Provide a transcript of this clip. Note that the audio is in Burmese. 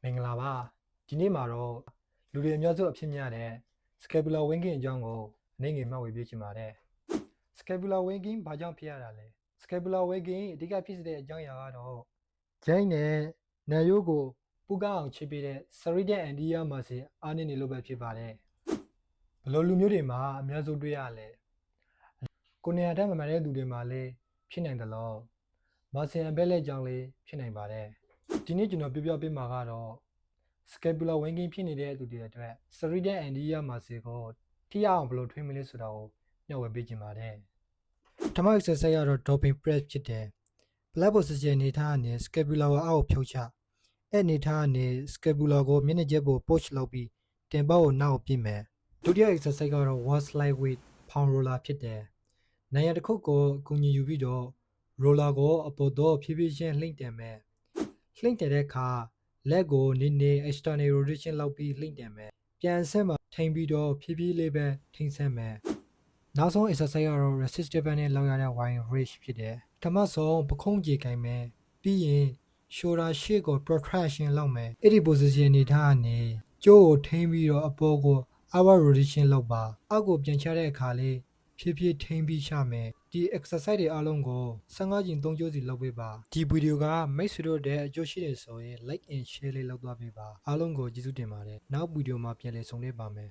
မင်္ဂလာပါဒီနေ့မှာတော့လူတွေအများစုအဖြစ်များတဲ့ scapular winking အကြောင်းကိုအနေငယ်မှတ်ဝေပြချင်ပါတယ် scapular winking ဘာကြောင့်ဖြစ်ရတာလဲ scapular winking အဓိကဖြစ်စေတဲ့အကြောင်းအရာကတော့ဂျိုင်းနဲ့နံရိုးကိုပူကောင်းအောင်ချိတ်ပေးတဲ့ serrated anterior muscle အားနည်းနေလို့ပဲဖြစ်ပါတယ်ဘယ်လိုလူမျိုးတွေမှာအများစုတွေ့ရလဲကိုယ်နေရာထက်မမှန်တဲ့လူတွေမှာလည်းဖြစ်နိုင်တယ်လို့ muscle unbalance ကြောင့်လည်းဖြစ်နိုင်ပါတယ်ဒီနေ့ကျွန်တော်ပြောပြပေးမှာကတော့ scapular winking ဖြစ်နေတဲ့သူတွေအတွက် serrated anterior muscle ကိုထိရအောင်ဘယ်လိုထွေးမလဲဆိုတာကိုမျှဝေပေးချင်ပါတယ်ပထမ exercise ကတော့ dolphin press ဖြစ်တယ် flat position အနေထားနဲ့ scapula ကိုအောက်ဖြုတ်ချအဲ့အနေထားနဲ့ scapula ကိုမျက်နှာကျက်ပေါ် push လုပ်ပြီးတင်ပေါက်ကိုနောက်ပြစ်မယ်ဒုတိယ exercise ကတော့ wall slide with palm roller ဖြစ်တယ်နေရာတစ်ခုကိုအကူအညီယူပြီးတော့ roller ကိုအပေါ်တော့ဖြည်းဖြည်းချင်းလှိမ့်တင်မယ်လှိမ့်တင်တဲ့အခါလက်ကိုနည်းနည်း external rotation လုပ်ပြီးလှိမ့်တင်မယ်ပြန်ဆက်မှာထိန်ပြီးတော့ဖြည်းဖြည်းလေးပဲထိန်ဆက်မယ်နောက်ဆုံး exercise ကတော့ resistive band နဲ့လောက်ရတဲ့ wine raise ဖြစ်တယ်ပထမဆုံးပခုံးကြေကိုင်မယ်ပြီးရင် shoulder ရှေ့ကို protraction လုပ်မယ်အဲ့ဒီ position အနေထားကနေကျိုးကိုထိန်ပြီးတော့အပေါ်ကို outward rotation လုပ်ပါအောက်ကိုပြန်ချတဲ့အခါလေးဖြည်းဖြည်းထိန်ပြီးချမယ်ဒီ exercise တွေအားလုံးကို15ကြိမ်3ကြိမ်စီလုပ်ပေးပါဒီဗီဒီယိုကမိတ်ဆွေတို့တဲ့အကျိုးရှိတယ်ဆိုရင် like and share လေးလုပ်သွားပေးပါအားလုံးကိုကျေးဇူးတင်ပါတယ်နောက်ဗီဒီယိုမှာပြန်လည်ဆုံတွေ့ပါမယ်